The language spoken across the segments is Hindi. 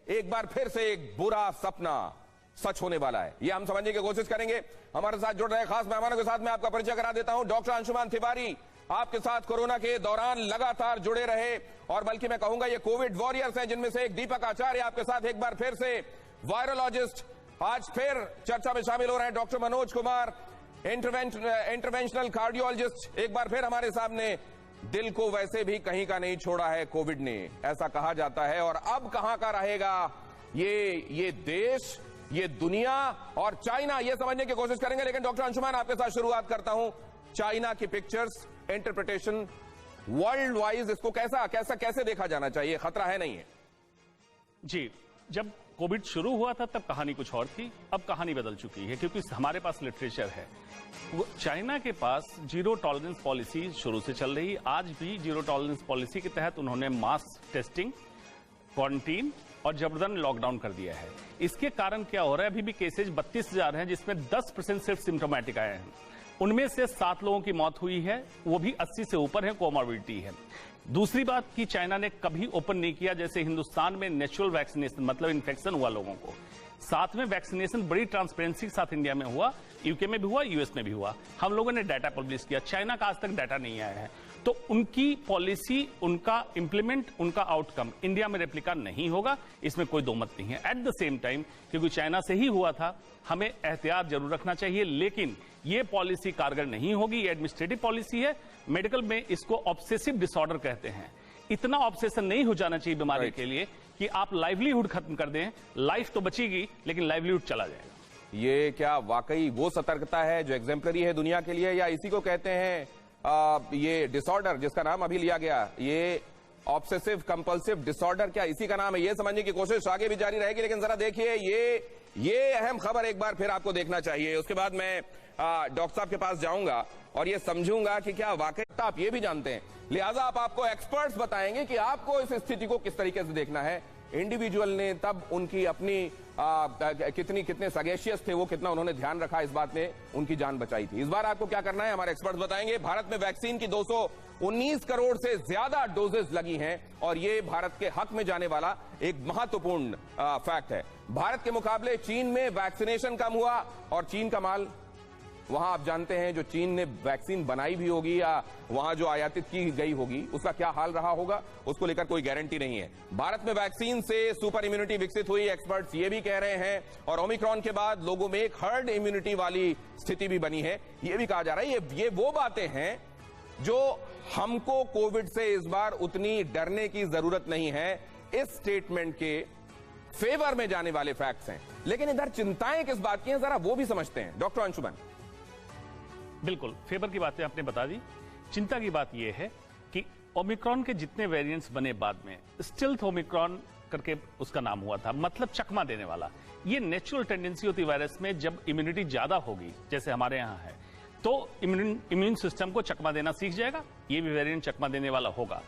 एक बार फिर से एक बुरा सपना सच होने वाला है, ये हम समझने की कोशिश करेंगे। हमारे साथ जुड़ रहे खास मेहमानों के साथ मैं आपका परिचय करा देता हूं। डॉक्टर अंशुमान तिवारी आपके साथ कोरोना के दौरान लगातार जुड़े रहे, और बल्कि मैं कहूंगा ये कोविड वॉरियर्स हैं, जिनमें से एक दीपक आचार्य आपके साथ एक बार फिर से वायरोलॉजिस्ट आज फिर चर्चा में शामिल हो रहे हैं। Doctor Manoj Kumar interventional cardiologist एक बार फिर हमारे सामने। दिल को वैसे भी कहीं का नहीं छोड़ा है कोविड ने, ऐसा कहा जाता है, और अब कहां का रहेगा ये देश, ये दुनिया और चाइना, ये समझने की कोशिश करेंगे। लेकिन डॉक्टर अंशुमान आपके साथ शुरुआत करता हूं। चाइना की पिक्चर्स, इंटरप्रिटेशन वर्ल्ड वाइज इसको कैसे देखा जाना चाहिए? खतरा है नहीं है? जी, जब कोविड शुरू हुआ था तब कहानी कुछ और थी, अब कहानी बदल चुकी है, क्योंकि हमारे पास लिटरेचर है। चाइना के पास जीरो टॉलरेंस पॉलिसी शुरू से चल रही, आज भी जीरो टॉलरेंस पॉलिसी के तहत उन्होंने मास टेस्टिंग, क्वारंटीन और जबरदन लॉकडाउन कर दिया है। इसके कारण क्या हो रहा है, अभी भी केसेज 32,000 हैं, जिसमें 10% सिर्फ सिम्टोमेटिक आए हैं। उनमें से 7 लोगों की मौत हुई है, वो भी 80 से ऊपर है, कोमॉर्बिडिटी है। दूसरी बात कि चाइना ने कभी ओपन नहीं किया, जैसे हिंदुस्तान में नेचुरल वैक्सीनेशन, मतलब इन्फेक्शन हुआ लोगों को, साथ में वैक्सीनेशन बड़ी ट्रांसपेरेंसी के साथ इंडिया में हुआ, यूके में भी हुआ, यूएस में भी हुआ। हम लोगों ने डाटा पब्लिश किया, चाइना का आज तक डाटा नहीं आया है। तो उनकी पॉलिसी, उनका इंप्लीमेंट, उनका आउटकम इंडिया में रेप्लिका नहीं होगा, इसमें कोई दो मत नहीं है। एट द सेम टाइम, क्योंकि चाइना से ही हुआ था, हमें एहतियात जरूर रखना चाहिए, लेकिन ये पॉलिसी कारगर नहीं होगी। ये एडमिनिस्ट्रेटिव पॉलिसी है, मेडिकल में इसको ऑब्सेसिव डिसऑर्डर कहते हैं। इतना ऑब्सेशन नहीं हो जाना चाहिए बीमारी के लिए कि आप लाइवलीहुड खत्म कर दें। लाइफ तो बचेगी लेकिन लाइवलीहुड चला जाएगा। ये क्या वाकई वो सतर्कता है जो एग्जेम्पलरी है दुनिया के लिए, या इसी को कहते हैं ये डिसऑर्डर जिसका नाम अभी लिया गया, ये ऑब्सेसिव कंपल्सिव डिसऑर्डर, क्या इसी का नाम है? ये समझने की कोशिश आगे भी जारी रहेगी। लेकिन जरा देखिए ये अहम खबर एक बार फिर आपको देखना चाहिए। उसके बाद मैं डॉक्टर साहब के पास जाऊंगा और ये समझूंगा कि क्या वाकई आप ये भी जानते हैं, लिहाजा आपको एक्सपर्ट्स बताएंगे कि आपको इस स्थिति को किस तरीके से देखना है। इंडिविजुअल ने तब उनकी अपनी कितने सगेशियस थे वो, कितना उन्होंने ध्यान रखा, इस बात ने उनकी जान बचाई थी। इस बार आपको क्या करना है हमारे एक्सपर्ट्स बताएंगे। भारत में वैक्सीन की 219 करोड़ से ज्यादा डोजेस लगी हैं, और ये भारत के हक में जाने वाला एक महत्वपूर्ण फैक्ट है। भारत के मुकाबले चीन में वैक्सीनेशन कम हुआ, और चीन का माल, वहां आप जानते हैं जो चीन ने वैक्सीन बनाई भी होगी या वहां जो आयातित की गई होगी उसका क्या हाल रहा होगा, उसको लेकर कोई गारंटी नहीं है। भारत में वैक्सीन से सुपर इम्यूनिटी विकसित हुई, एक्सपर्ट्स ये भी कह रहे हैं, और ओमिक्रॉन के बाद लोगों में एक हर्ड इम्यूनिटी वाली स्थिति भी बनी है, ये भी कहा जा रहा है। ये वो बातें हैं जो हमको कोविड से इस बार उतनी डरने की जरूरत नहीं है, इस स्टेटमेंट के फेवर में जाने वाले फैक्ट्स हैं। लेकिन इधर चिंताएं किस बात की हैं, जरा वो भी समझते हैं। डॉक्टर अंशुमान। बिल्कुल, फेवर की बातें आपने बता दी। चिंता की बात यह है कि ओमिक्रॉन के जितने वेरिएंट्स बने बाद में, स्टिल्थ ओमिक्रॉन करके उसका नाम हुआ था, मतलब चकमा देने वाला। ये नेचुरल टेंडेंसी होती है वायरस में, जब इम्यूनिटी ज्यादा होगी, जैसे हमारे यहां है, तो इम्यून सिस्टम को चकमा देना सीख जाएगा। ये भी वेरिएंट चकमा देने वाला होगा।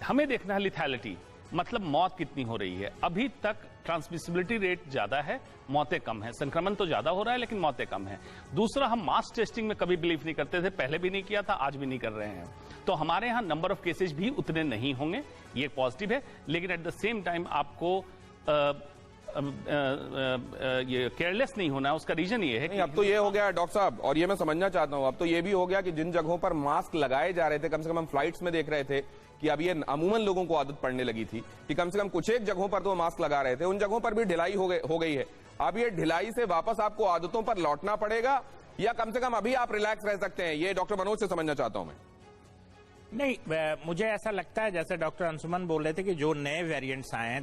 हमें देखना है लिथैलिटी, मतलब मौत कितनी हो रही है। अभी तक ट्रांसमिसिबिलिटी रेट ज्यादा है, मौतें कम है। संक्रमण तो ज्यादा हो रहा है लेकिन मौतें कम है। दूसरा, हम मास टेस्टिंग में कभी बिलीव नहीं करते थे, पहले भी नहीं किया था, आज भी नहीं कर रहे हैं। तो हमारे यहां नंबर ऑफ केसेज भी उतने नहीं होंगे, ये पॉजिटिव है। लेकिन एट द सेम टाइम आपको ये केयरलेस नहीं होना है। उसका रीजन ये है कि अब तो ये हो गया डॉक्टर साहब, और ये मैं समझना चाहता हूं, अब तो ये भी हो गया कि जिन जगहों पर मास्क लगाए जा रहे थे, कम से कम हम फ्लाइट्स में देख रहे थे कि अब ये अमूमन लोगों को आदत पड़ने लगी थी कि कम से कम कुछ एक जगहों पर तो मास्क लगा रहे थे, उन जगहों पर भी ढिलाई हो गई है। अब ये ढिलाई से वापस आपको आदतों पर लौटना पड़ेगा, या कम से कम अभी आप रिलैक्स रह सकते हैं? ये डॉक्टर मनोज से समझना चाहता हूं मैं। नहीं, मुझे ऐसा लगता है जैसे डॉक्टर अंशुमन बोल रहे थे कि जो नए वेरिएंट्स आए हैं,